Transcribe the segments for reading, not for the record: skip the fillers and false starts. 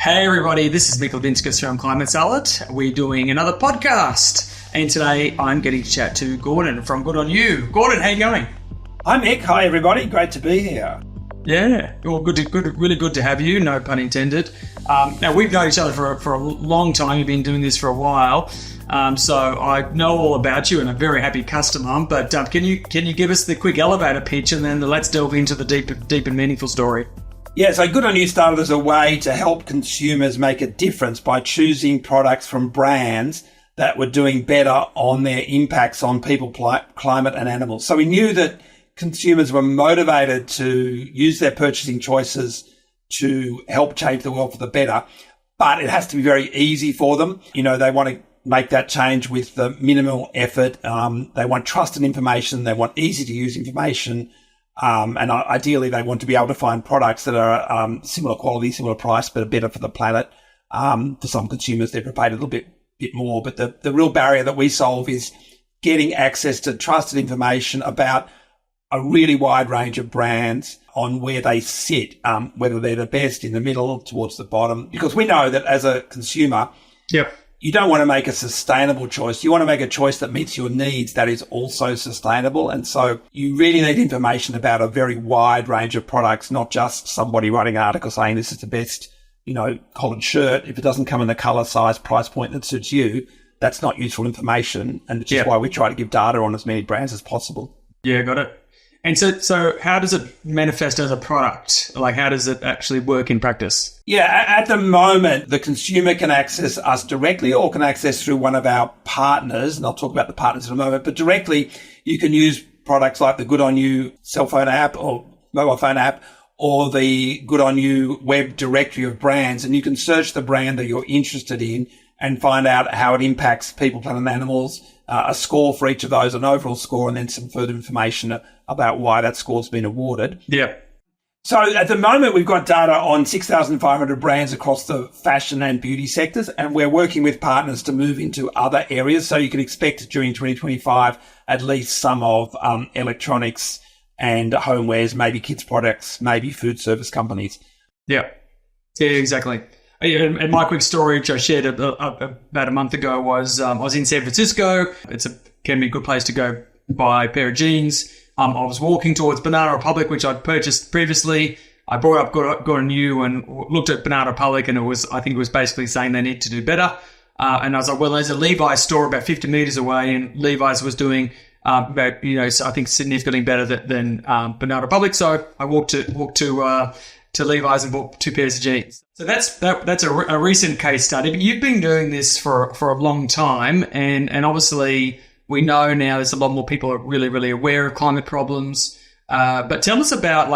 Hey everybody, this is Mick Liubinskas from Climate Salad. We're doing another podcast, and today I'm getting to chat to Gordon from Good On You. Gordon, how you going? Hi Mick, hi everybody, great to be here. Yeah, well, really good to have you, no pun intended. Now, we've known each other for a long time. You've been doing this for a while, so I know all about you and a very happy customer. But can you give us the quick elevator pitch, and then let's delve into the deep and meaningful story? Yeah, so Good On You started as a way to help consumers make a difference by choosing products from brands that were doing better on their impacts on people, climate and animals. So we knew that consumers were motivated to use their purchasing choices to help change the world for the better, but it has to be very easy for them. You know, they want to make that change with the minimal effort. They want trusted information. They want easy to use information. And ideally, they want to be able to find products that are similar quality, similar price, but are better for the planet. For some consumers, they're prepared a little bit more. But the real barrier that we solve is getting access to trusted information about a really wide range of brands on where they sit, whether they're the best, in the middle, towards the bottom. Because we know that as a consumer, you don't want to make a sustainable choice. You want to make a choice that meets your needs that is also sustainable. And so you really need information about a very wide range of products, not just somebody writing an article saying this is the best, collared shirt. If it doesn't come in the color, size, price point that suits you, that's not useful information. And it's just why we try to give data on as many brands as possible. Yeah, got it. And so how does it manifest as a product? Like, how does it actually work in practice? Yeah, at the moment, the consumer can access us directly or can access through one of our partners. And I'll talk about the partners in a moment. But directly, you can use products like the Good On You cell phone app or mobile phone app or the Good On You web directory of brands. And you can search the brand that you're interested in and find out how it impacts people, planet, and animals, a score for each of those, an overall score, and then some further information about why that score's been awarded. Yeah. So at the moment, we've got data on 6,500 brands across the fashion and beauty sectors, and we're working with partners to move into other areas. So you can expect during 2025 at least some of electronics and homewares, maybe kids products, maybe food service companies. Yeah, exactly. And my quick story, which I shared about a month ago, was I was in San Francisco. Can be a good place to go buy a pair of jeans. I was walking towards Banana Republic, which I'd purchased previously. I brought up Gordon Renouf and looked at Banana Republic, and I think it was basically saying they need to do better. And I was like, well, there's a Levi's store about 50 meters away, and Levi's was doing so I think significantly better than Banana Republic. So I walked to Levi's and bought 2 pairs of jeans. So that's a recent case study. But you've been doing this for a long time, and obviously we know now there's a lot more people are really, really aware of climate problems. But tell us about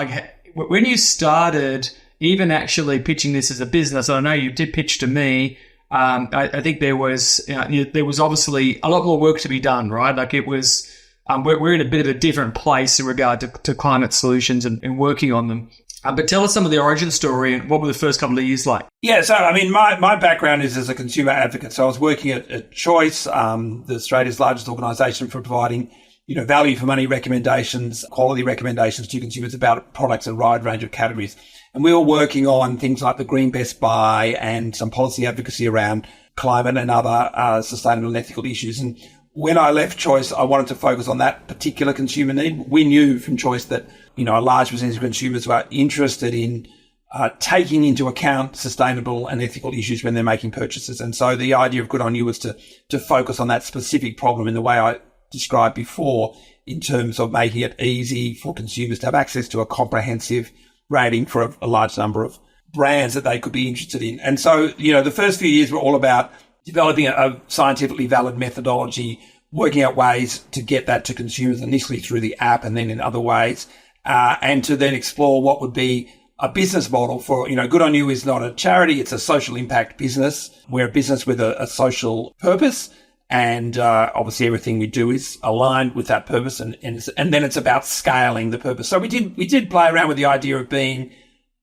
when you started even actually pitching this as a business. I know you did pitch to me. I think there was obviously a lot more work to be done, right? Like it was, we're in a bit of a different place in regard to climate solutions and working on them. But tell us some of the origin story and what were the first couple of years like? Yeah, so I mean, my background is as a consumer advocate. So I was working at Choice, Australia's largest organisation for providing, value for money recommendations, quality recommendations to consumers about products in a wide range of categories. And we were working on things like the Green Best Buy and some policy advocacy around climate and other sustainable and ethical issues. And when I left Choice, I wanted to focus on that particular consumer need. We knew from Choice that, a large percentage of consumers were interested in taking into account sustainable and ethical issues when they're making purchases. And so the idea of Good On You was to focus on that specific problem in the way I described before, in terms of making it easy for consumers to have access to a comprehensive rating for a large number of brands that they could be interested in. And so, the first few years were all about developing a scientifically valid methodology, working out ways to get that to consumers initially through the app and then in other ways, and to then explore what would be a business model for, Good On You is not a charity, it's a social impact business. We're a business with a social purpose, and obviously everything we do is aligned with that purpose, and then it's about scaling the purpose. So we did play around with the idea of being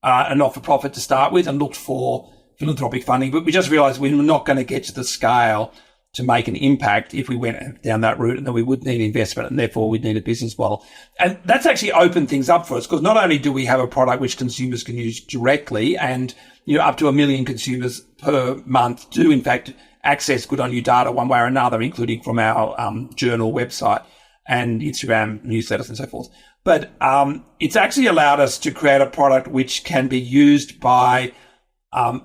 a not-for-profit to start with and looked for philanthropic funding, but we just realised we were not going to get to the scale to make an impact if we went down that route, and then we would need investment and therefore we'd need a business model. And that's actually opened things up for us, because not only do we have a product which consumers can use directly, and up to 1 million consumers per month do in fact access Good On You data one way or another, including from our journal website and Instagram newsletters and so forth. But it's actually allowed us to create a product which can be used by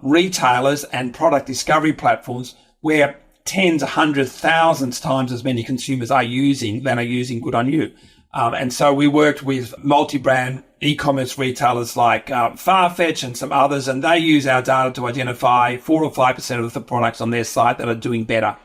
retailers and product discovery platforms where tens, hundreds, thousands times as many consumers are using Good On You. And so we worked with multi-brand e-commerce retailers like Farfetch and some others, and they use our data to identify 4 or 5% of the products on their site that are doing better.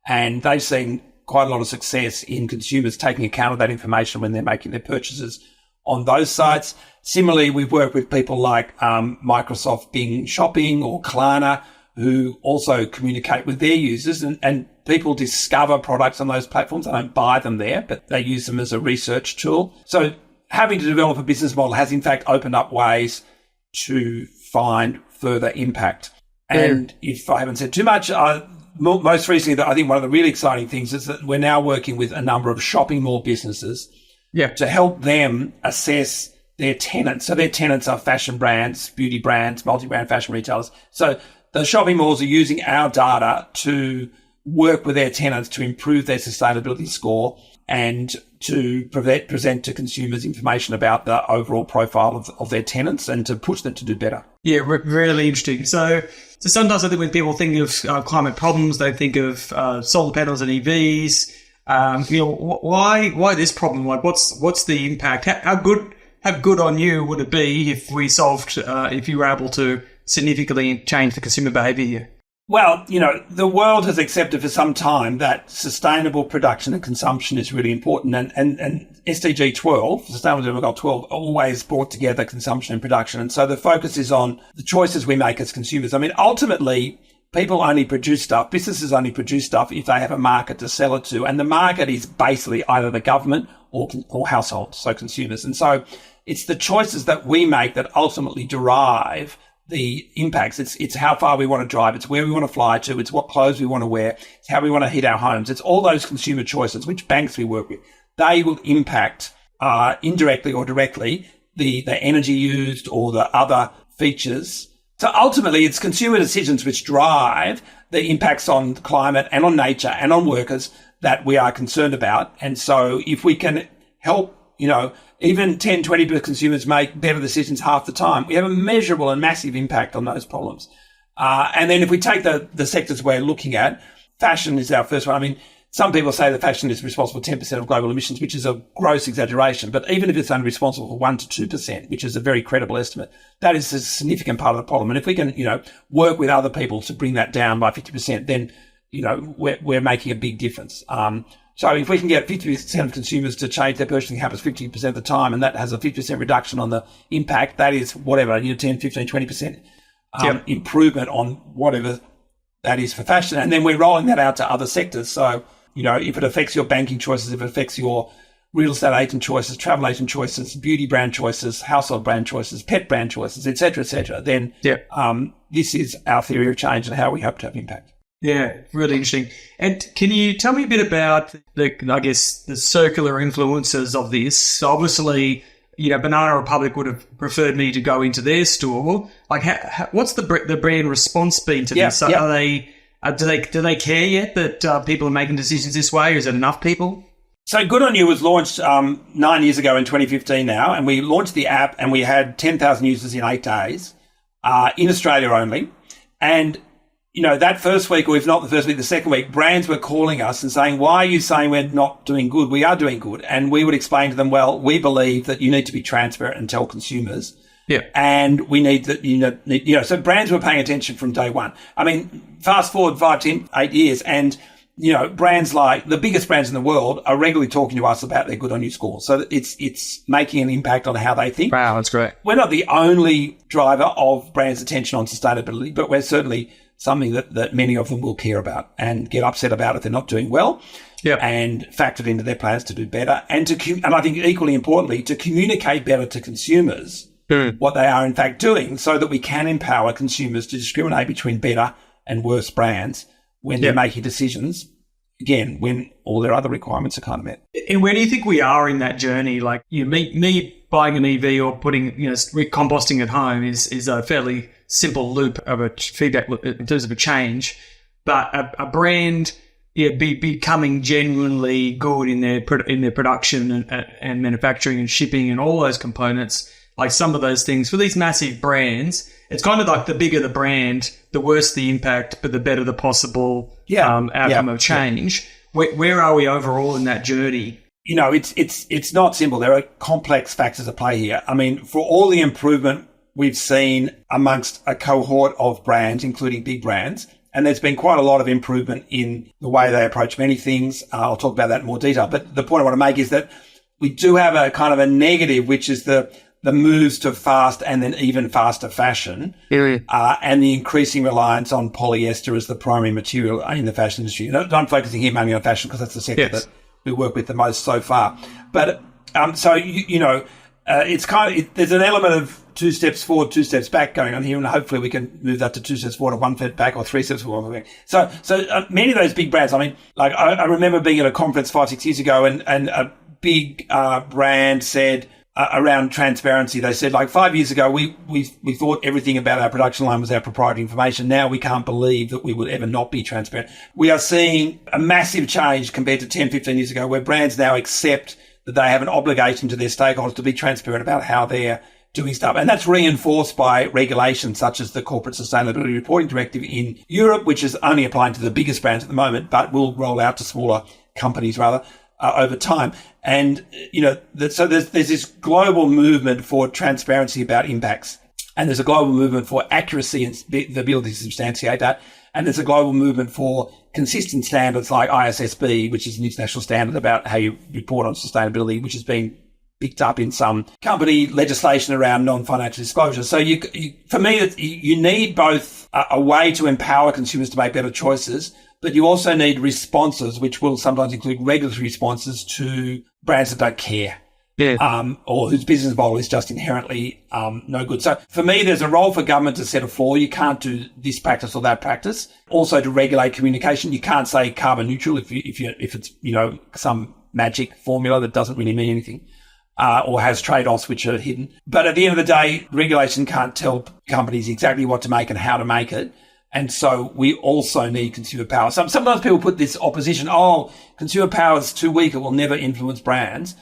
And they've seen quite a lot of success in consumers taking account of that information when they're making their purchases on those sites. Similarly, we've worked with people like Microsoft Bing Shopping or Klarna, who also communicate with their users, and people discover products on those platforms. They don't buy them there, but they use them as a research tool. So having to develop a business model has in fact opened up ways to find further impact. And if I haven't said too much, most recently, I think one of the really exciting things is that we're now working with a number of shopping mall businesses to help them assess their tenants. So their tenants are fashion brands, beauty brands, multi-brand fashion retailers. So the shopping malls are using our data to work with their tenants to improve their sustainability score and to present to consumers information about the overall profile of their tenants and to push them to do better. Yeah, really interesting. So sometimes I think when people think of climate problems, they think of solar panels and EVs. Why this problem? Like, what's the impact? How good on you would it be if we solved, if you were able to significantly change the consumer behaviour here? Well, the world has accepted for some time that sustainable production and consumption is really important. And SDG 12, Sustainable Development Goal 12, always brought together consumption and production. And so the focus is on the choices we make as consumers. I mean, ultimately, people only produce stuff, businesses only produce stuff if they have a market to sell it to. And the market is basically either the government or households, so consumers. And so it's the choices that we make that ultimately derive the impacts. It's how far we want to drive. It's where we want to fly to. It's what clothes we want to wear. It's how we want to heat our homes. It's all those consumer choices, which banks we work with. They will impact indirectly or directly the energy used or the other features. So ultimately, it's consumer decisions which drive the impacts on climate and on nature and on workers that we are concerned about. And so if we can help, even 10, 20% consumers make better decisions half the time, we have a measurable and massive impact on those problems. And then if we take the sectors we're looking at, fashion is our first one. I mean, some people say that fashion is responsible for 10% of global emissions, which is a gross exaggeration. But even if it's only responsible for 1 to 2%, which is a very credible estimate, that is a significant part of the problem. And if we can, work with other people to bring that down by 50%, then, we're making a big difference. So if we can get 50% of consumers to change their purchasing habits 50% of the time, and that has a 50% reduction on the impact, that is whatever, 10, 15, 20% improvement on whatever that is for fashion. And then we're rolling that out to other sectors. So, if it affects your banking choices, if it affects your real estate agent choices, travel agent choices, beauty brand choices, household brand choices, pet brand choices, et cetera, then this is our theory of change and how we hope to have impact. Yeah, really interesting. And can you tell me a bit about the circular influences of this? So obviously, Banana Republic would have preferred me to go into their store. Like, what's the brand response been to this? Are they do they care yet that people are making decisions this way? Is it enough people? So Good On You was launched 9 years ago in 2015 now, and we launched the app and we had 10,000 users in 8 days in Australia only. And that first week, or if not the first week, the second week, brands were calling us and saying, why are you saying we're not doing good? We are doing good. And we would explain to them, well, we believe that you need to be transparent and tell consumers. Yeah. And we need that, so brands were paying attention from day one. I mean, fast forward 5, 10, 8 years, and, brands like the biggest brands in the world are regularly talking to us about their Good On You score. So it's making an impact on how they think. Wow, that's great. We're not the only driver of brands' attention on sustainability, but we're certainly something that many of them will care about and get upset about if they're not doing well, and factor it into their plans to do better. And and I think equally importantly, to communicate better to consumers what they are in fact doing, so that we can empower consumers to discriminate between better and worse brands when they're making decisions, again, when all their other requirements are kind of met. And where do you think we are in that journey? Like, me buying an EV or putting, composting at home is a fairly simple loop of a feedback loop in terms of a change. But a brand becoming genuinely good in their production and manufacturing and shipping and all those components, like some of those things for these massive brands, it's kind of like the bigger the brand, the worse the impact, but the better the possible outcome of change. Where are we overall in that journey? It's not simple. There are complex factors at play here. I mean, for all the improvement we've seen amongst a cohort of brands, including big brands, and there's been quite a lot of improvement in the way they approach many things. I'll talk about that in more detail. But the point I want to make is that we do have a kind of a negative, which is the moves to fast and then even faster fashion, and the increasing reliance on polyester as the primary material in the fashion industry. I'm focusing here mainly on fashion because that's the sector that we work with the most so far. But it's kind of there's an element of 2 steps forward, 2 steps back going on here, and hopefully we can move that to 2 steps forward, or 1 step back, or 3 steps forward. 1 step back. So many of those big brands. I mean, like I remember being at a conference 5-6 years ago, and a big brand said around transparency. They said, like 5 years ago, we thought everything about our production line was our proprietary information. Now we can't believe that we would ever not be transparent. We are seeing a massive change compared to 10, 15 years ago, where brands now accept that they have an obligation to their stakeholders to be transparent about how they're doing stuff. And that's reinforced by regulations such as the Corporate Sustainability Reporting Directive in Europe, which is only applying to the biggest brands at the moment, but will roll out to smaller companies over time. And, so there's this global movement for transparency about impacts. And there's a global movement for accuracy and the ability to substantiate that. And there's a global movement for consistent standards like ISSB, which is an international standard about how you report on sustainability, which has been picked up in some company legislation around non-financial disclosure. So for me, you need both a way to empower consumers to make better choices, but you also need responses, which will sometimes include regulatory responses to brands that don't care. Or whose business model is just inherently no good. So for me, there's a role for government to set a floor. You can't do this practice or that practice. Also, to regulate communication, you can't say carbon neutral if it's some magic formula that doesn't really mean anything, or has trade-offs which are hidden. But at the end of the day, regulation can't tell companies exactly what to make and how to make it. And so we also need consumer power. Sometimes people put this opposition, consumer power is too weak, it will never influence brands.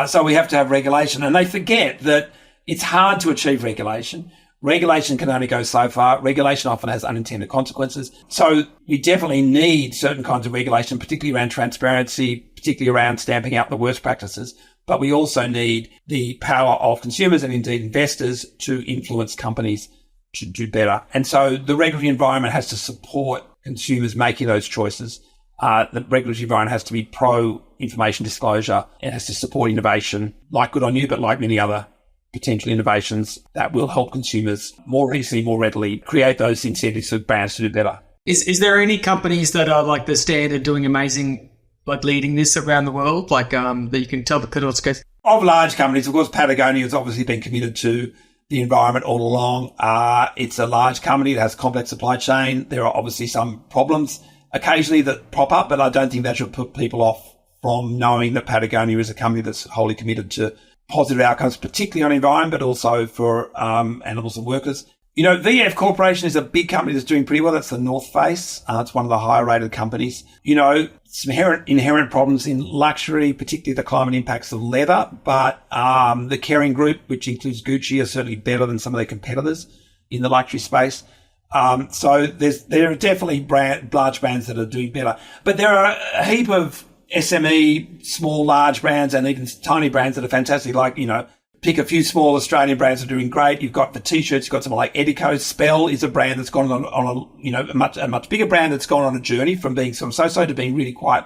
So we have to have regulation. And they forget that it's hard to achieve regulation. Regulation can only go so far. Regulation often has unintended consequences. So we definitely need certain kinds of regulation, particularly around transparency, particularly around stamping out the worst practices. But we also need the power of consumers and indeed investors to influence companies to do better. And so the regulatory environment has to support consumers making those choices. The regulatory environment has to be pro-information disclosure. It has to support innovation, like Good On You, but like many other potential innovations that will help consumers more easily, more readily create those incentives for brands to do better. Is there any companies that are like the standard doing amazing, like leading this around the world, like that you can tell the Kudos case? Of large companies, of course, Patagonia has obviously been committed to the environment all along. It's a large company that has a complex supply chain. There are obviously some problems occasionally that pop up, but I don't think that should put people off from knowing that Patagonia is a company that's wholly committed to positive outcomes, particularly on environment, but also for animals and workers. VF Corporation is a big company that's doing pretty well. That's the North Face. It's one of the higher rated companies. Some inherent problems in luxury, particularly the climate impacts of leather. But the Kering Group, which includes Gucci, are certainly better than some of their competitors in the luxury space. So there are definitely large brands that are doing better. But there are a heap of SME, small, large brands and even tiny brands that are fantastic. Like, pick a few small Australian brands that are doing great. You've got the T-shirts. You've got someone like Edico. Spell is a brand that's gone on a much bigger brand that's gone on a journey from being sort of so to being really quite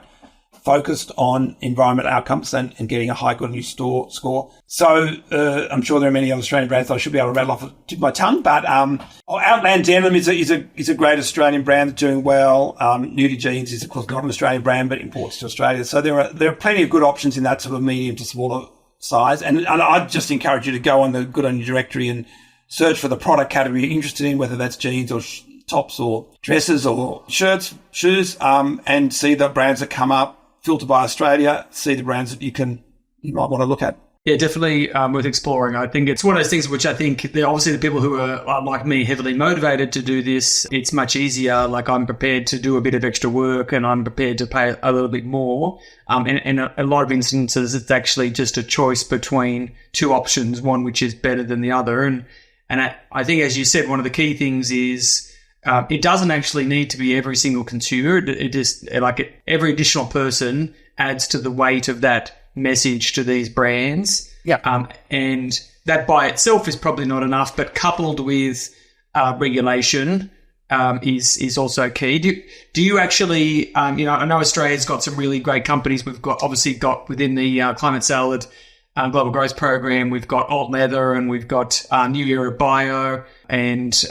focused on environmental outcomes and getting a high Good On You score. So I'm sure there are many other Australian brands that I should be able to rattle off the tip of my tongue. But Outland Denim is a great Australian brand that's doing well. Nudie Jeans is, of course, not an Australian brand, but imports to Australia. So there are plenty of good options in that sort of medium to smaller size. And I'd just encourage you to go on the Good On You directory and search for the product category you're interested in, whether that's jeans or tops or dresses or shirts, shoes, and see the brands that come up, filter by Australia, see the brands that you might want to look at. Yeah, definitely worth exploring. I think it's one of those things which I think they're obviously the people who are like me, heavily motivated to do this. It's much easier. Like I'm prepared to do a bit of extra work and I'm prepared to pay a little bit more. And in a lot of instances, it's actually just a choice between two options, one which is better than the other. And I think, as you said, one of the key things is it doesn't actually need to be every single consumer. It just every additional person adds to the weight of that message to these brands. Yeah. And that by itself is probably not enough, but coupled with regulation is also key. Do you actually, I know Australia's got some really great companies. We've obviously got within the Climate Salad Global Growth Program, we've got Alt Leather and we've got New Era Bio, and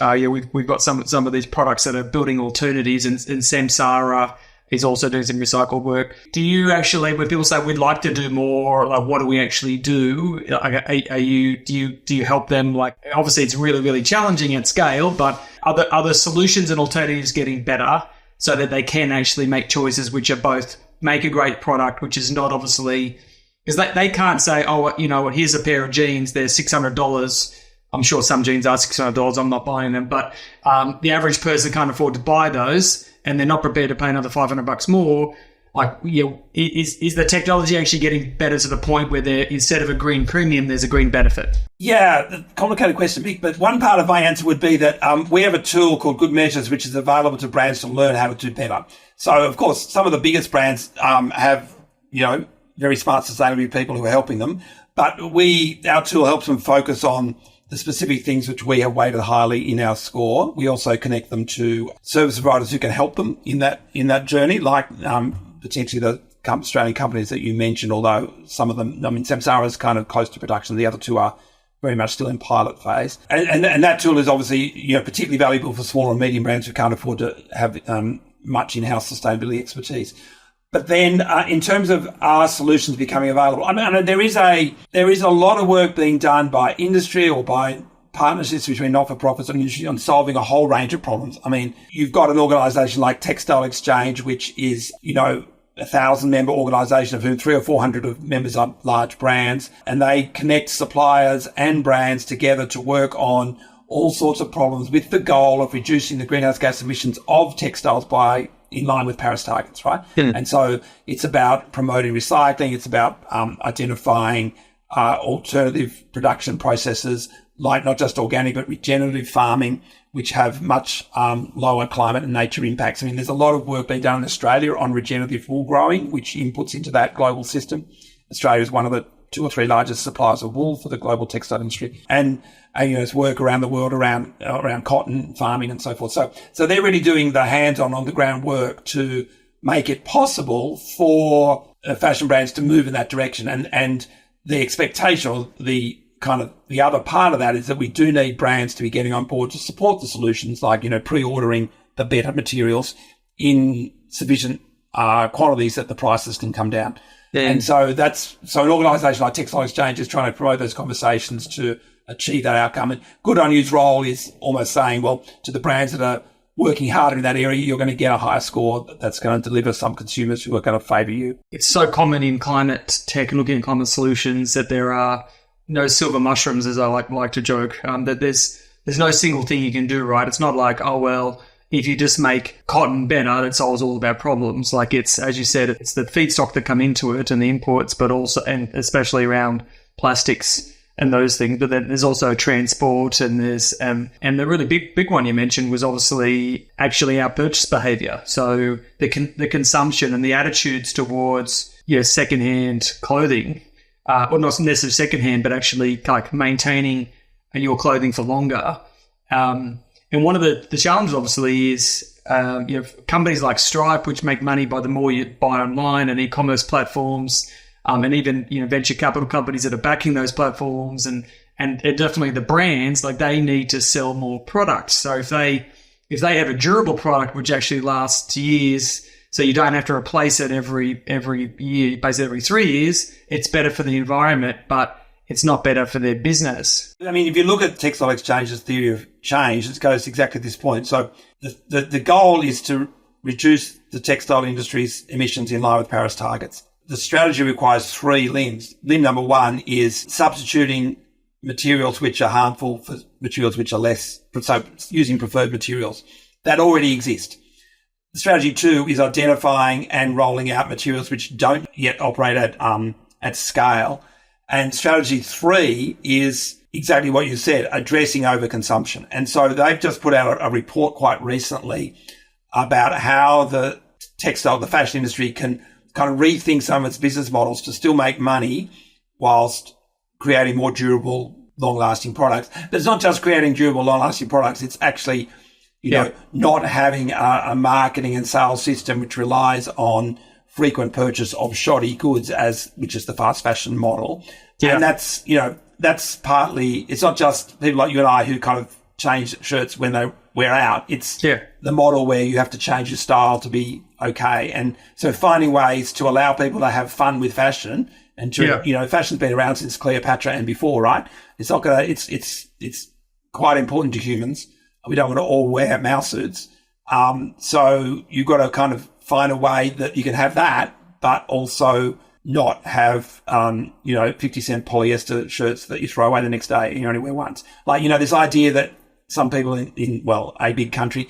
we've got some of these products that are building alternatives, and Samsara is also doing some recycled work. Do you actually, when people say we'd like to do more, like what do we actually do? Do you help them? Like obviously it's really, really challenging at scale, but are the solutions and alternatives getting better so that they can actually make choices which are both make a great product, which is not obviously, because they can't say, oh, you know what, here's a pair of jeans, they're $600. I'm sure some jeans are $600. I'm not buying them, but the average person can't afford to buy those, and they're not prepared to pay another $500 more. Like, is the technology actually getting better to the point where there, instead of a green premium, there's a green benefit? Yeah, complicated question, Mick, but one part of my answer would be that we have a tool called Good Measures, which is available to brands to learn how to do better. So, of course, some of the biggest brands have, very smart sustainability people who are helping them, but our tool helps them focus on the specific things which we have weighted highly in our score. We also connect them to service providers who can help them in that journey, like potentially the Australian companies that you mentioned, although some of them, Samsara is kind of close to production. The other two are very much still in pilot phase. And that tool is obviously, particularly valuable for small and medium brands who can't afford to have much in-house sustainability expertise. But then, in terms of our solutions becoming available, I mean, there is a lot of work being done by industry or by partnerships between not-for-profits and industry on solving a whole range of problems. I mean, you've got an organisation like Textile Exchange, which is, 1,000-member organisation, of whom 300 or 400 of members are large brands, and they connect suppliers and brands together to work on all sorts of problems with the goal of reducing the greenhouse gas emissions of textiles in line with Paris targets, right? Yeah. And so it's about promoting recycling. It's about identifying alternative production processes, like not just organic, but regenerative farming, which have much lower climate and nature impacts. I mean, there's a lot of work being done in Australia on regenerative wool growing, which inputs into that global system. Australia is one of the 2 or 3 largest suppliers of wool for the global textile industry. And there's work around the world around cotton farming and so forth. So they're really doing the hands-on, on-the-ground work to make it possible for fashion brands to move in that direction. And the expectation, or the other part of that, is that we do need brands to be getting on board to support the solutions, like, pre-ordering the better materials in sufficient quantities that the prices can come down. Yeah. And so an organisation like Textile Exchange is trying to promote those conversations to achieve that outcome. And Good On You's role is almost saying, well, to the brands that are working harder in that area, you're going to get a higher score that's going to deliver some consumers who are going to favour you. It's so common in climate tech and looking at climate solutions that there are no silver mushrooms, as I like to joke, that there's no single thing you can do, right? It's not like, oh, well, if you just make cotton better, that solves all of our problems. Like it's, as you said, it's the feedstock that come into it and the inputs, but also, and especially around plastics and those things. But then there's also transport, and there's, and the really big one you mentioned was obviously actually our purchase behavior. So the consumption and the attitudes towards, secondhand clothing, or not necessarily secondhand, but actually like maintaining your clothing for longer. And one of the challenges, obviously, is companies like Stripe, which make money by the more you buy online, and e-commerce platforms, and even venture capital companies that are backing those platforms, and definitely the brands, like they need to sell more products. So if they have a durable product which actually lasts years, so you don't have to replace it every year, basically every 3 years, it's better for the environment, but it's not better for their business. I mean, if you look at Textile Exchange's theory of change, it goes exactly to this point. So the goal is to reduce the textile industry's emissions in line with Paris targets. The strategy requires 3 limbs. Limb number 1 is substituting materials which are harmful for materials which are less, so using preferred materials that already exist. Strategy 2 is identifying and rolling out materials which don't yet operate at scale. And strategy 3 is exactly what you said, addressing overconsumption. And so they've just put out a report quite recently about how the fashion industry can kind of rethink some of its business models to still make money whilst creating more durable, long-lasting products. But it's not just creating durable, long-lasting products. It's actually, you know, not having a marketing and sales system which relies on frequent purchase of shoddy goods, which is the fast fashion model. Yeah. And that's partly, it's not just people like you and I who kind of change shirts when they wear out. It's the model where you have to change your style to be okay. And so finding ways to allow people to have fun with fashion and to, fashion's been around since Cleopatra and before, right? It's not going to, it's quite important to humans. We don't want to all wear mouse suits. So you've got to kind of find a way that you can have that, but also not have, 50-cent polyester shirts that you throw away the next day and you only wear once. Like, this idea that some people in a big country,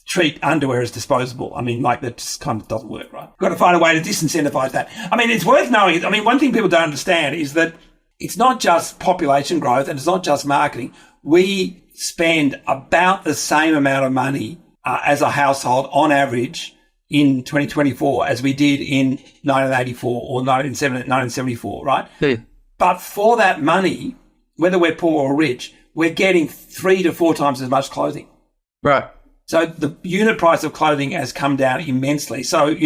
treat underwear as disposable. I mean, like, that just kind of doesn't work, right? You've got to find a way to disincentivize that. I mean, it's worth knowing. I mean, one thing people don't understand is that it's not just population growth and it's not just marketing. We spend about the same amount of money as a household on average in 2024 as we did in 1984 or 1974, right? Yeah. But for that money, whether we're poor or rich, we're getting 3 to 4 times as much clothing. Right. So the unit price of clothing has come down immensely. So,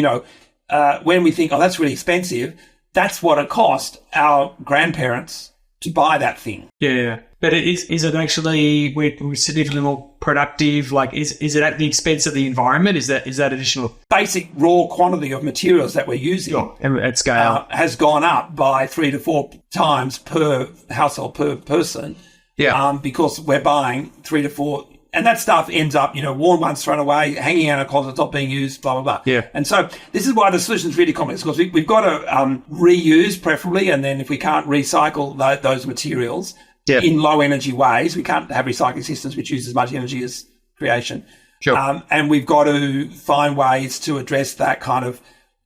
when we think, that's really expensive, that's what it cost our grandparents to buy that thing. Yeah. But is it actually, we're significantly more productive? Like, is it at the expense of the environment? Is that additional? Basic raw quantity of materials that we're using at scale has gone up by 3 to 4 times per household, per person. Yeah. Because we're buying 3 to 4, and that stuff ends up, worn once, thrown away, hanging out in a closet, not being used, blah, blah, blah. Yeah. And so this is why the solution is really complex, because we've got to reuse preferably, and then if we can't recycle those materials in low energy ways, we can't have recycling systems which use as much energy as creation. Sure. And we've got to find ways to address that kind of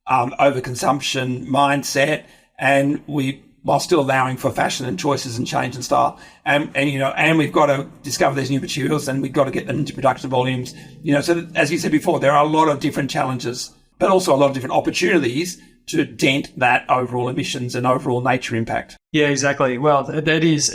overconsumption mindset, and while still allowing for fashion and choices and change and style. And we've got to discover these new materials, and we've got to get them into production volumes. So as you said before, there are a lot of different challenges, but also a lot of different opportunities to dent that overall emissions and overall nature impact. Yeah, exactly. Well, it is.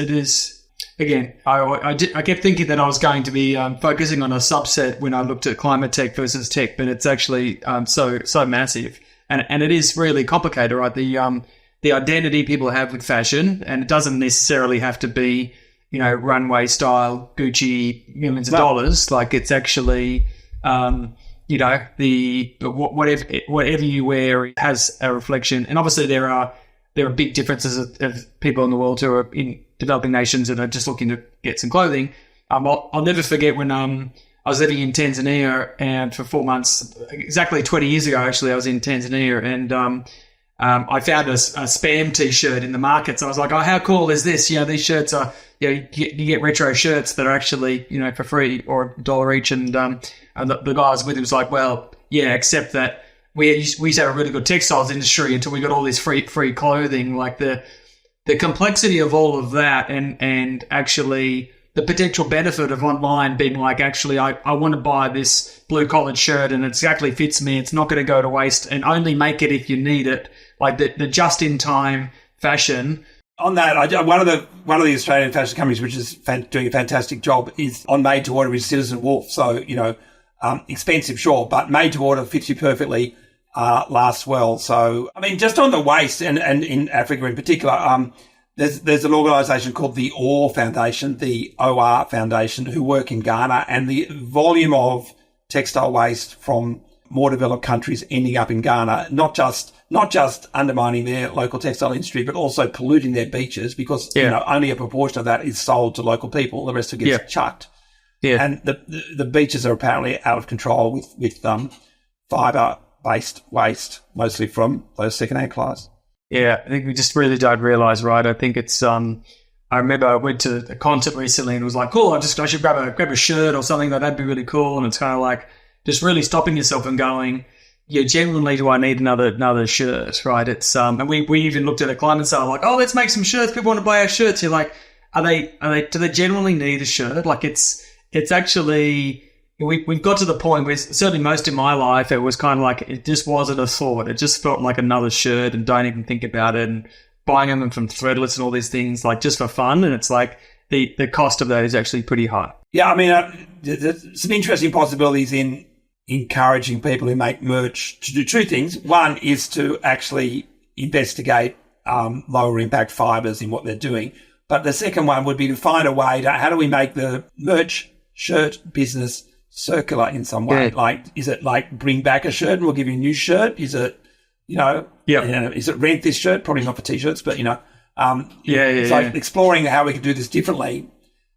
Again, I kept thinking that I was going to be focusing on a subset when I looked at climate tech versus tech, but it's actually so massive, and it is really complicated, right? The identity people have with fashion, and it doesn't necessarily have to be, runway style, Gucci, millions of dollars. Like, it's actually, whatever you wear has a reflection. And obviously there are big differences of people in the world who are in developing nations and are just looking to get some clothing. I'll never forget when I was living in Tanzania, and for 4 months, exactly 20 years ago, actually, I was in Tanzania, and I found a spam T-shirt in the market. So I was like, how cool is this? These shirts are, you get retro shirts that are actually, for free or $1 each. And the guy I was with was like, well, yeah, except that we used to have a really good textiles industry until we got all this free clothing. Like the complexity of all of that, and actually the potential benefit of online being like, actually, I want to buy this blue-collared shirt and it exactly fits me. It's not going to go to waste, and only make it if you need it. Like the just-in-time fashion. On that, one of the Australian fashion companies which is doing a fantastic job is on made to order is Citizen Wolf. So, expensive, sure, but made to order fits you perfectly, lasts well. So, I mean, just on the waste and in Africa in particular, there's an organisation called the OR Foundation, who work in Ghana, and the volume of textile waste from more developed countries ending up in Ghana, not just undermining their local textile industry, but also polluting their beaches because only a proportion of that is sold to local people. The rest of it gets chucked. Yeah. And the beaches are apparently out of control with fibre-based waste, mostly from those second-hand clothes. Yeah, I think we just really don't realise, right? I think it's I remember I went to a concert recently and it was like, cool, I should grab a shirt or something, that'd be really cool. And it's kind of like just really stopping yourself and going, genuinely, do I need another shirt, right? It's and we even looked at a climate sale like, oh, let's make some shirts. People want to buy our shirts. You're like, do they genuinely need a shirt? Like it's actually, we've got to the point where certainly most in my life, it was kind of like, it just wasn't a thought. It just felt like another shirt and don't even think about it, and buying them from Threadless and all these things, like just for fun. And it's like the cost of that is actually pretty high. Yeah, I mean, there's some interesting possibilities in encouraging people who make merch to do two things. One is to actually investigate lower impact fibres in what they're doing. But the second one would be to find a way to, how do we make the merch shirt business circular in some way? Yeah. Like, is it like bring back a shirt and we'll give you a new shirt? Is it, is it rent this shirt? Probably not for T-shirts, but, it's like exploring how we could do this differently.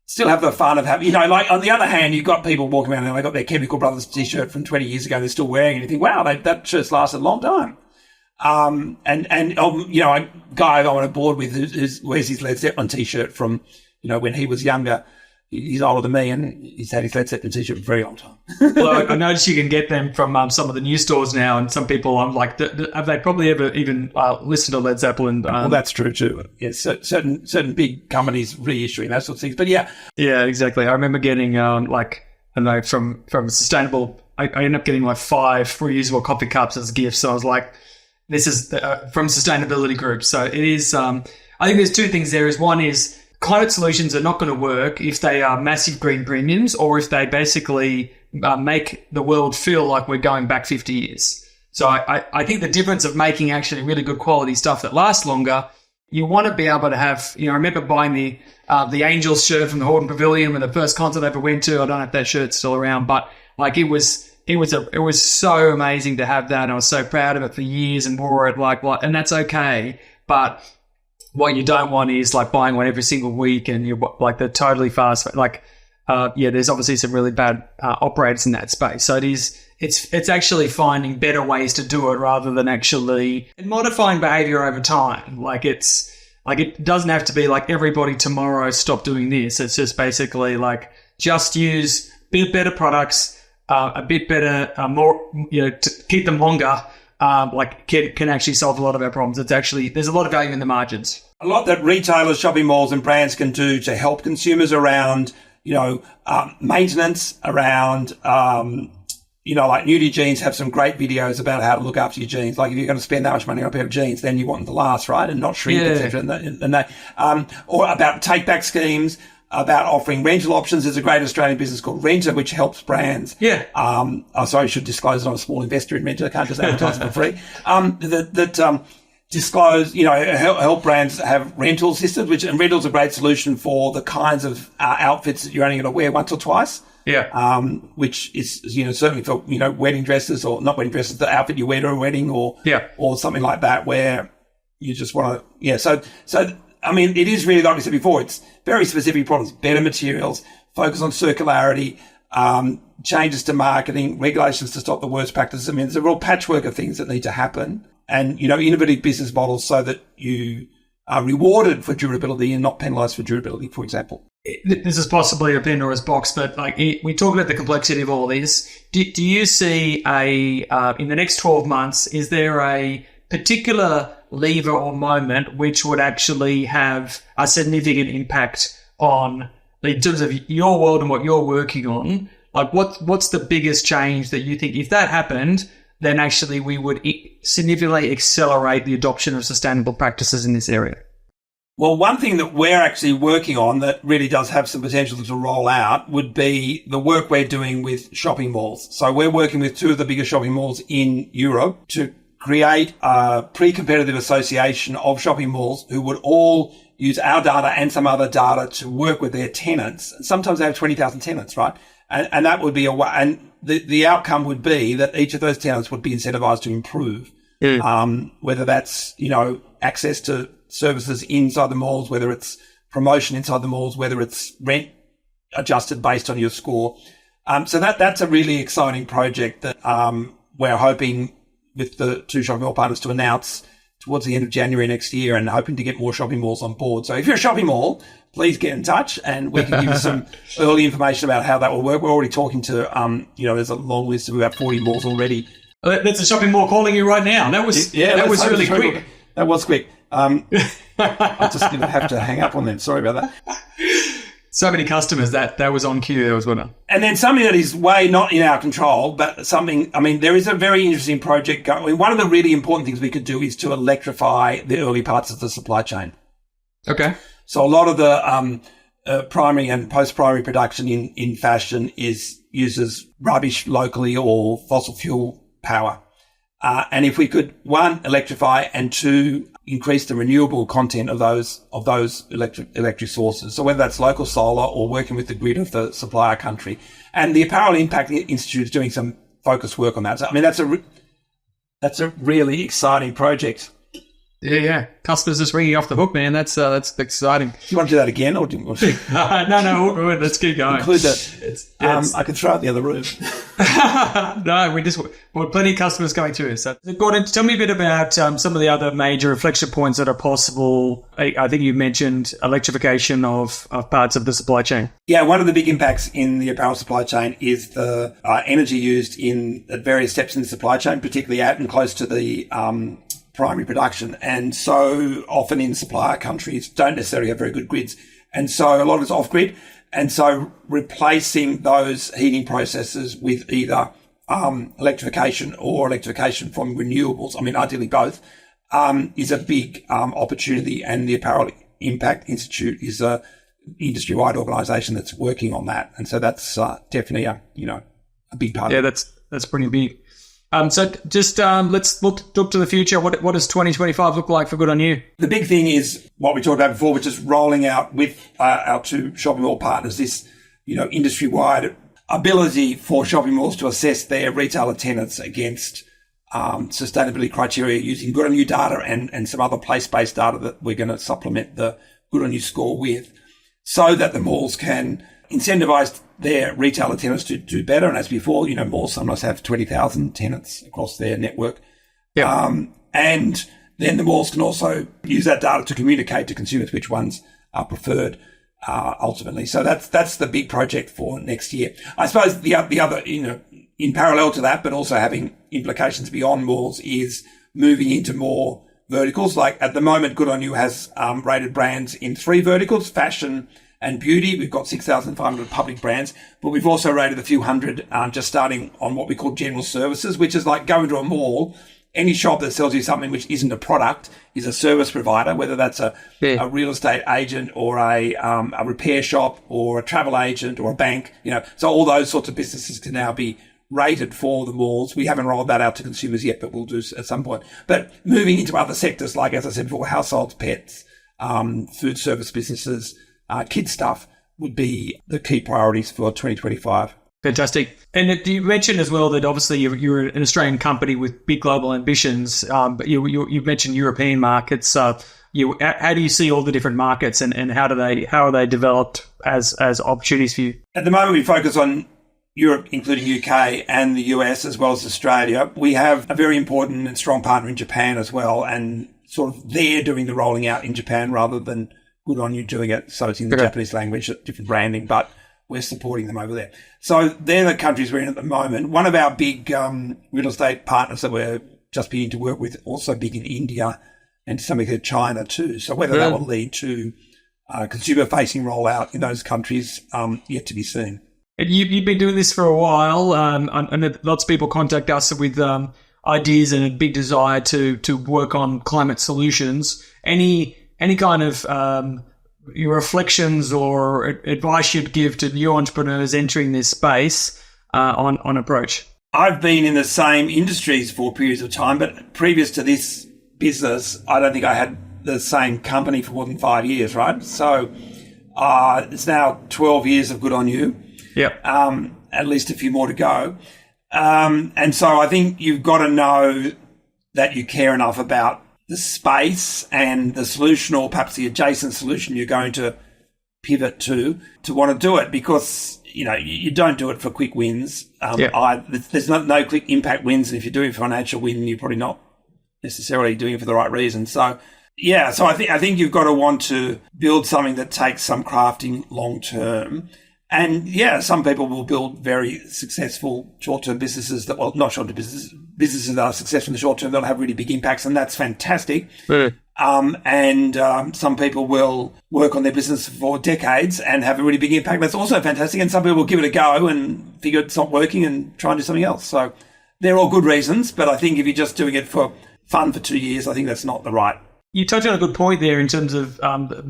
Still have the fun of having, like on the other hand, you've got people walking around and they got their Chemical Brothers T-shirt from 20 years ago, they're still wearing it. And you think, wow, that shirt's lasted a long time. A guy I'm on a board with who wears his Led Zeppelin T-shirt from, when he was younger. He's older than me and he's had his Led Zeppelin T-shirt for a very long time. Well, I noticed you can get them from some of the news stores now, and some people, I'm like, have they probably ever even listened to Led Zeppelin? Well, that's true too. Yes, certain big companies reissuing those sorts of things. But yeah. Yeah, exactly. I remember getting, from sustainable, I ended up getting like 5 reusable coffee cups as gifts. So I was like, this is from sustainability groups. So it is, I think there's two things there. One is, climate solutions are not going to work if they are massive green premiums or if they basically make the world feel like we're going back 50 years. So I think the difference of making actually really good quality stuff that lasts longer, you want to be able to have, I remember buying the Angels shirt from the Horton Pavilion when the first concert I ever went to. I don't know if that shirt's still around, but like it was so amazing to have that. And I was so proud of it for years and wore it and that's okay. But what you don't want is like buying one every single week and you're like the totally fast, there's obviously some really bad operators in that space. So it's actually finding better ways to do it rather than actually modifying behavior over time. Like it doesn't have to be like everybody tomorrow stop doing this. It's just basically like just use a bit better products, a bit better, more, to keep them longer. Can actually solve a lot of our problems. It's actually, there's a lot of value in the margins. A lot that retailers, shopping malls and brands can do to help consumers around, maintenance, around, like Nudie Jeans have some great videos about how to look after your jeans. Like if you're going to spend that much money on a pair of jeans, then you want them to last, right? And not shrink, etc. Or about take-back schemes, about offering rental options. There's a great Australian business called Renter, which helps brands. Yeah. I should disclose that I'm a small investor in Renter. I can't just advertise it for free. Disclose, help brands have rental systems, and rental's a great solution for the kinds of outfits that you're only going to wear once or twice. Yeah. Which is, certainly for, wedding dresses or not wedding dresses, the outfit you wear to a wedding or something like that where you just want to, So, I mean, it is really, like we said before, it's very specific problems, better materials, focus on circularity, changes to marketing, regulations to stop the worst practices. I mean, there's a real patchwork of things that need to happen and, innovative business models so that you are rewarded for durability and not penalised for durability, for example. This is possibly a Pandora's box, but we talk about the complexity of all this. Do you see in the next 12 months, is there a particular lever or moment which would actually have a significant impact on, in terms of your world and what you're working on? Like what's the biggest change that you think if that happened, then actually we would significantly accelerate the adoption of sustainable practices in this area? Well, one thing that we're actually working on that really does have some potential to roll out would be the work we're doing with shopping malls. So we're working with 2 of the biggest shopping malls in Europe to create a pre-competitive association of shopping malls who would all use our data and some other data to work with their tenants. Sometimes they have 20,000 tenants, right? And that would be a way, and the outcome would be that each of those tenants would be incentivized to improve. Whether that's, access to services inside the malls, whether it's promotion inside the malls, whether it's rent adjusted based on your score. So that's a really exciting project that we're hoping with the two shopping mall partners to announce towards the end of January next year, and hoping to get more shopping malls on board. So if you're a shopping mall, please get in touch and we can give you some early information about how that will work. We're already talking to, there's a long list of about 40 malls already. That's a shopping mall calling you right now. That was really quick. That was quick. I just didn't have to hang up on them. Sorry about that. So many customers that was on cue. There was one. And then something that is way not in our control, but something, there is a very interesting project going. One of the really important things we could do is to electrify the early parts of the supply chain. Okay. So a lot of the primary and post-primary production in fashion uses rubbish locally or fossil fuel power. And if we could, one, electrify, and two, increase the renewable content of those electric sources. So whether that's local solar or working with the grid of the supplier country. And the Apparel Impact Institute is doing some focused work on that. So, that's a really exciting project. Yeah. Customers just ringing off the hook, man. That's exciting. Do you want to do that again, or do you want to? No. Let's keep going. Include that. I could throw out the other room. No, we're plenty of customers going too. So, Gordon, tell me a bit about some of the other major reflection points that are possible. I think you mentioned electrification of parts of the supply chain. Yeah, one of the big impacts in the apparel supply chain is the energy used at various steps in the supply chain, particularly at and close to the primary production. And so often in supplier countries don't necessarily have very good grids. And so a lot of it's off grid. And so replacing those heating processes with either electrification or electrification from renewables, ideally both, is a big opportunity. And the Apparel Impact Institute is a industry-wide organisation that's working on that. And so that's definitely a big part of it. That's pretty big. So just let's look to the future. What does 2025 look like for Good On You? The big thing is what we talked about before, which is rolling out with our two shopping mall partners this, industry-wide ability for shopping malls to assess their retailer tenants against sustainability criteria using Good On You data and some other place-based data that we're going to supplement the Good On You score with, so that the malls can incentivize their retailer tenants to do better. And as before, malls sometimes have 20,000 tenants across their network. Yeah. And then the malls can also use that data to communicate to consumers which ones are preferred, ultimately. So that's the big project for next year. I suppose the other, in parallel to that, but also having implications beyond malls, is moving into more verticals. Like at the moment, Good On You has rated brands in 3 verticals: fashion and beauty. We've got 6,500 public brands, but we've also rated a few hundred just starting on what we call general services, which is like going to a mall. Any shop that sells you something which isn't a product is a service provider, whether that's a real estate agent or a repair shop or a travel agent or a bank. So all those sorts of businesses can now be rated for the malls. We haven't rolled that out to consumers yet, but we'll do at some point. But moving into other sectors, like, as I said before, households, pets, food service businesses, kid stuff would be the key priorities for 2025. Fantastic. And you mentioned as well that obviously you're an Australian company with big global ambitions, but you've mentioned European markets. How do you see all the different markets and how are they developed as opportunities for you? At the moment, we focus on Europe, including UK and the US, as well as Australia. We have a very important and strong partner in Japan as well, and sort of they're doing the rolling out in Japan rather than Good On You doing it. So it's in the Japanese language, different branding, but we're supporting them over there. So they're the countries we're in at the moment. One of our big real estate partners that we're just beginning to work with, also big in India and to some extent China too. So whether that will lead to consumer-facing rollout in those countries, yet to be seen. You've been doing this for a while, and lots of people contact us with ideas and a big desire to work on climate solutions. Any kind of your reflections or advice you'd give to new entrepreneurs entering this space on approach? I've been in the same industries for periods of time, but previous to this business, I don't think I had the same company for more than 5 years, right? So it's now 12 years of good on you. Yep. At least a few more to go. And so I think you've got to know that you care enough about the space and the solution, or perhaps the adjacent solution you're going to pivot to want to do it, because, you know, you don't do it for quick wins. There's no quick impact wins. And if you're doing financial win, you're probably not necessarily doing it for the right reason. So, yeah, so I think you've got to want to build something that takes some crafting long term. And yeah, some people will build very successful short-term businesses not short-term businesses that are successful in the short term, that'll have really big impacts, and that's fantastic. Some people will work on their business for decades and have a really big impact. That's also fantastic. And some people will give it a go and figure it's not working and try and do something else. So they're all good reasons. But I think if you're just doing it for fun for 2 years, I think that's not the right. You touched on a good point there in terms of,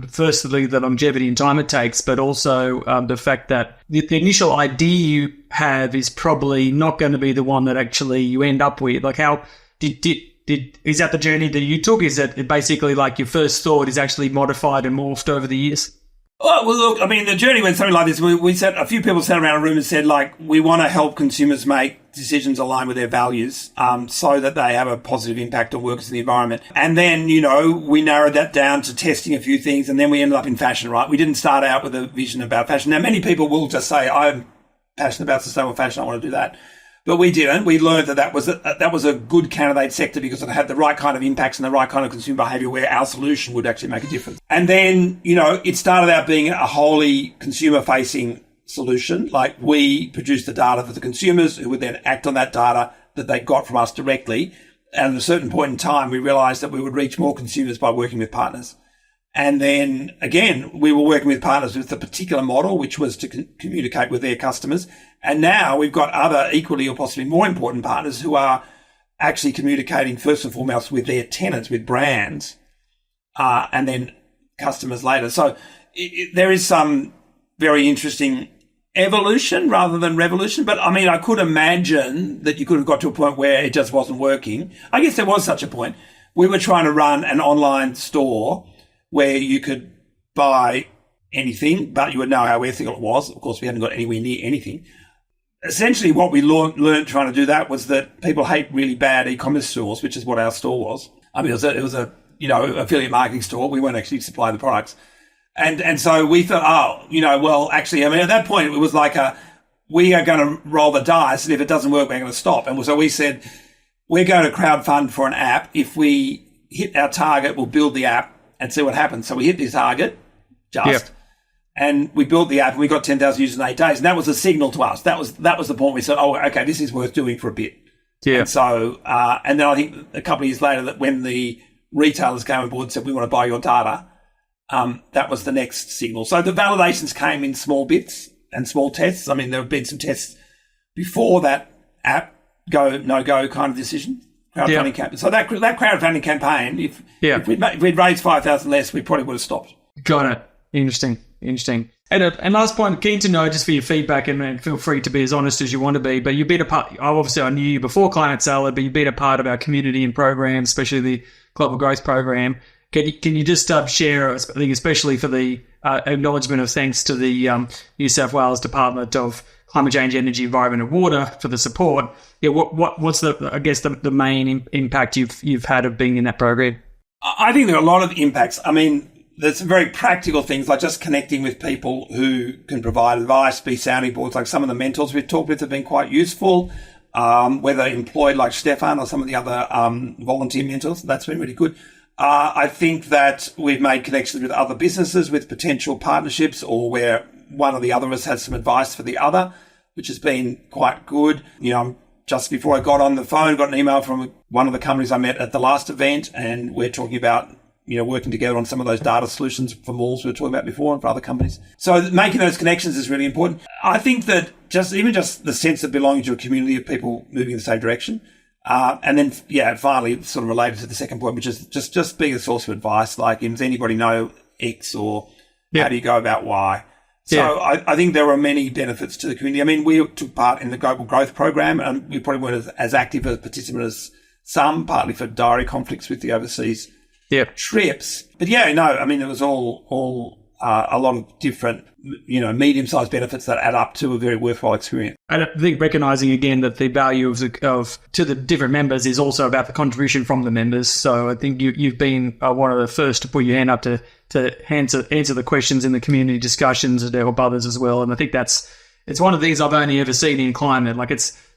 firstly, the longevity and time it takes, but also the fact that the initial idea you have is probably not going to be the one that actually you end up with. Like, how is that the journey that you took? Is that basically like your first thought is actually modified and morphed over the years? Well, look, I mean, the journey went something like this. We said, a few people sat around a room and said, like, we want to help consumers make decisions aligned with their values, so that they have a positive impact on workers and the environment. And then, you know, we narrowed that down to testing a few things, and then we ended up in fashion, right? We didn't start out with a vision about fashion. Now, many people will just say, I'm passionate about sustainable fashion, I want to do that. But we didn't. We learned that was a good candidate sector because it had the right kind of impacts and the right kind of consumer behaviour where our solution would actually make a difference. And then, you know, it started out being a wholly consumer-facing solution. Like, we produced the data for the consumers who would then act on that data that they got from us directly. And at a certain point in time, we realised that we would reach more consumers by working with partners. And then, again, we were working with partners with a particular model, which was to communicate with their customers. And now we've got other equally or possibly more important partners who are actually communicating first and foremost with their tenants, with brands, and then customers later. So there is some very interesting evolution rather than revolution. But, I mean, I could imagine that you could have got to a point where it just wasn't working. I guess there was such a point. We were trying to run an online store where you could buy anything, but you would know how ethical it was. Of course, we hadn't got anywhere near anything. Essentially, what we learned trying to do that was that people hate really bad e-commerce stores, which is what our store was. I mean, it was a you know, affiliate marketing store. We weren't actually supplying the products. And so we thought, well, actually, I mean, at that point, it was like we are going to roll the dice, and if it doesn't work, we're going to stop. And so we said, we're going to crowdfund for an app. If we hit our target, we'll build the app and see what happens. So we hit this target, and we built the app, and we got 10,000 users in 8 days. And that was a signal to us. That was the point. We said, okay, this is worth doing for a bit. Yeah. And so, and then I think a couple of years later, that when the retailers came on board and said, we want to buy your data, that was the next signal. So the validations came in small bits and small tests. I mean, there have been some tests before that app go, no-go kind of decision. Crowdfunding campaign. So that crowdfunding campaign, if we'd raised 5,000 less, we probably would have stopped. Got it. Interesting. And last point, keen to know just for your feedback, and feel free to be as honest as you want to be, but you've been a part, obviously I knew you before Climate Salad, but you've been a part of our community and programs, especially the Global Growth Program. Can you just share, I think especially for the acknowledgement of thanks to the New South Wales Department of Climate Change, Energy, Environment and Water for the support. Yeah, what's the main impact you've had of being in that program? I think there are a lot of impacts. I mean, there's some very practical things like just connecting with people who can provide advice, be sounding boards. Like some of the mentors we've talked with have been quite useful, whether employed like Stefan or some of the other volunteer mentors. That's been really good. I think that we've made connections with other businesses with potential partnerships, or where one or the other of us had some advice for the other, which has been quite good. Just before I got on the phone, got an email from one of the companies I met at the last event, and we're talking about, working together on some of those data solutions for malls we were talking about before and for other companies. So making those connections is really important. I think that just the sense of belonging to a community of people moving in the same direction. And then, finally, sort of related to the second point, which is just being a source of advice. Like, does anybody know X, or how do you go about Y? So I think there are many benefits to the community. I mean, we took part in the Global Growth Program, and we probably weren't as active a participant as some, partly for diary conflicts with the overseas trips. But yeah, no, I mean, it was all a lot of different, medium-sized benefits that add up to a very worthwhile experience. And I think recognizing again that the value of to the different members is also about the contribution from the members. So I think you've been one of the first to put your hand up to answer the questions in the community discussions, and there were others as well. And I think it's one of the things I've only ever seen in climate. Like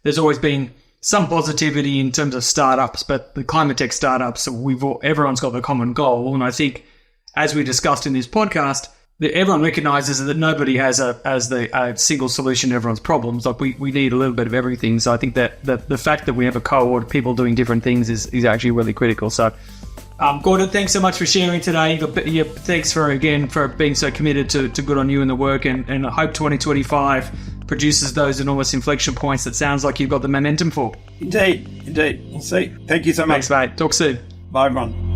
there's always been some positivity in terms of startups, but the climate tech startups, everyone's got the common goal. And I think, as we discussed in this podcast, that everyone recognizes that nobody has a single solution to everyone's problems. Like we need a little bit of everything. So I think that the fact that we have a cohort of people doing different things is actually really critical. So, Gordon, thanks so much for sharing today. Thanks for being so committed to good on you and the work. And I hope 2025 produces those enormous inflection points that sounds like you've got the momentum for. Indeed. We'll see. Thank you so much. Thanks, mate. Talk soon. Bye, everyone.